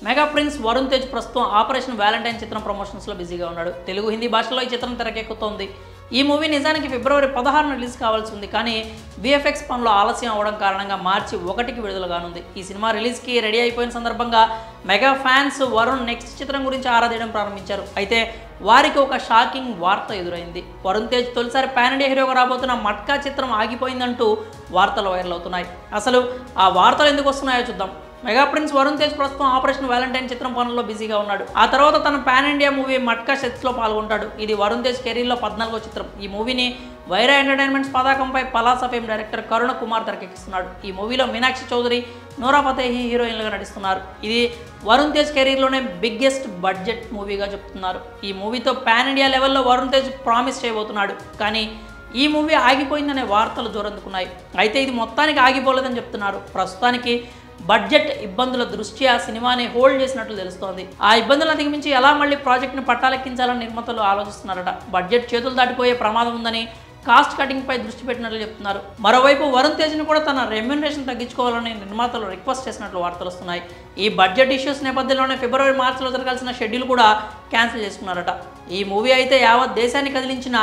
Mega prince Varun Tej ప్రస్తుతం operation Valentine చిత్రం ప్రమోషన్స్లో బిజీగా ఉన్నాడు. తెలుగు, హిందీ భాషల్లో ఈ చిత్రం తెరకెక్కుతోంది. ఈ మూవీ నిజానికి ఫిబ్రవరి 16 రిలీజ్ కావాల్సి ఉంది, కానీ విఎఫ్ఎక్స్ పనులు ఆలస్యం అవడం కారణంగా మార్చి 1కి విడుదల కానుంది. ఈ సినిమా రిలీజ్కి రెడీ అయిపోయిన సందర్భంగా మెగా ఫ్యాన్స్ వరుణ్ నెక్స్ట్ చిత్రం గురించి ఆరాధేయడం ప్రారంభించారు. అయితే వారికి ఒక షాకింగ్ వార్త ఎదురైంది. వరుణ్ తేజ్ తొలిసారి పాన్ ఇండియా హీరోగా రాబోతున్న మట్కా చిత్రం ఆగిపోయిందంటూ వార్తలు వైరల్ అవుతున్నాయి. అసలు ఆ వార్తలు ఎందుకు వస్తున్నాయో చూద్దాం. మెగా ప్రిన్స్ వరుణ్ తేజ్ ప్రస్తుతం ఆపరేషన్ వ్యాలంటైన్ చిత్రం పనుల్లో బిజీగా ఉన్నాడు. ఆ తర్వాత తన పాన్ ఇండియా మూవీ మట్కా సెట్స్లో పాల్గొంటాడు. ఇది వరుణ్ తేజ్ కెరీర్లో 14వ చిత్రం. ఈ మూవీని వైరా ఎంటర్టైన్మెంట్స్ పతాకంపై పలాస ఫేమ్ డైరెక్టర్ కరుణ కుమార్ తెరకెక్కిస్తున్నాడు. ఈ మూవీలో మీనాక్షి చౌదరి, నూరా ఫతేహి హీరోయిన్లుగా నటిస్తున్నారు. ఇది వరుణ్ తేజ్ కెరీర్లోనే బిగ్గెస్ట్ బడ్జెట్ మూవీగా చెప్తున్నారు. ఈ మూవీతో పాన్ ఇండియా లెవెల్లో వరుణ్ తేజ్ ప్రామిస్ చేయబోతున్నాడు. కానీ ఈ మూవీ ఆగిపోయిందనే వార్తలు జోరందుకున్నాయి. అయితే ఇది మొత్తానికి ఆగిపోలేదని చెప్తున్నారు. ప్రస్తుతానికి బడ్జెట్ ఇబ్బందుల దృష్ట్యా సినిమాని హోల్డ్ చేసినట్లు తెలుస్తోంది. ఆ ఇబ్బందులను అధిగమించి ఎలా మళ్ళీ ప్రాజెక్ట్ని పట్టాలెక్కించాలని నిర్మాతలు ఆలోచిస్తున్నారట. బడ్జెట్ చేతులు దాటిపోయే ప్రమాదం ఉందని కాస్ట్ కటింగ్పై దృష్టి పెట్టినట్లు చెప్తున్నారు. మరోవైపు వరుణ్ తేజ్ని కూడా తన రెమ్యూనరేషన్ తగ్గించుకోవాలని నిర్మాతలు రిక్వెస్ట్ చేసినట్లు వార్తలు వస్తున్నాయి. ఈ బడ్జెట్ ఇష్యూస్ నేపథ్యంలోనే ఫిబ్రవరి, మార్చిలో జరగాల్సిన షెడ్యూల్ కూడా క్యాన్సిల్ చేసుకున్నారట. ఈ మూవీ అయితే యావత్ దేశాన్ని కదిలించిన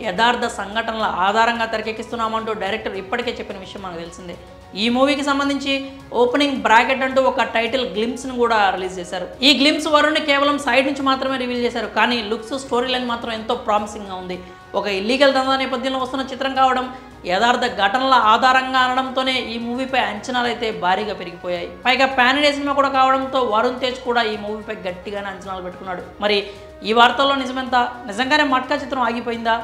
యథార్థ సంఘటనల ఆధారంగా తెరకెక్కిస్తున్నామంటూ డైరెక్టర్ ఇప్పటికే చెప్పిన విషయం మనకు తెలిసిందే. ఈ మూవీకి సంబంధించి ఓపెనింగ్ బ్రాకెట్ అంటూ ఒక టైటిల్ గ్లిమ్స్ను కూడా రిలీజ్ చేశారు. ఈ గ్లిమ్స్ వరుణ్ని కేవలం సైడ్ నుంచి మాత్రమే రివీల్ చేశారు, కానీ లుక్స్, స్టోరీ లైన్ మాత్రం ఎంతో ప్రామిసింగ్గా ఉంది. ఒక ఇల్లీగల్ దందా నేపథ్యంలో వస్తున్న చిత్రం కావడం, యథార్థ ఘటనల ఆధారంగా అనడంతోనే ఈ మూవీపై అంచనాలు అయితే భారీగా పెరిగిపోయాయి. పైగా పాన్ ఇండియా సినిమా కూడా కావడంతో వరుణ్ తేజ్ కూడా ఈ మూవీపై గట్టిగానే అంచనాలు పెట్టుకున్నాడు. మరి ఈ వార్తల్లో నిజమెంత? నిజంగానే మట్కా చిత్రం ఆగిపోయిందా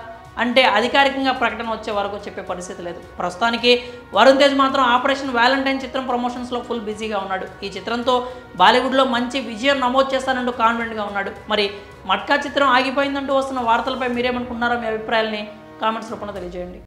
అంటే అధికారికంగా ప్రకటన వచ్చే వరకు చెప్పే పరిస్థితి లేదు. ప్రస్తుతానికి వరుణ్ తేజ్ మాత్రం ఆపరేషన్ వ్యాలంటైన్ చిత్రం ప్రమోషన్స్లో ఫుల్ బిజీగా ఉన్నాడు. ఈ చిత్రంతో బాలీవుడ్లో మంచి విజయం నమోదు చేస్తానంటూ కాన్ఫిడెంట్గా ఉన్నాడు. మరి మట్కా చిత్రం ఆగిపోయిందంటూ వస్తున్న వార్తలపై మీరేమనుకుంటున్నారో మీ అభిప్రాయాల్ని కామెంట్స్ రూపంలో తెలియజేయండి.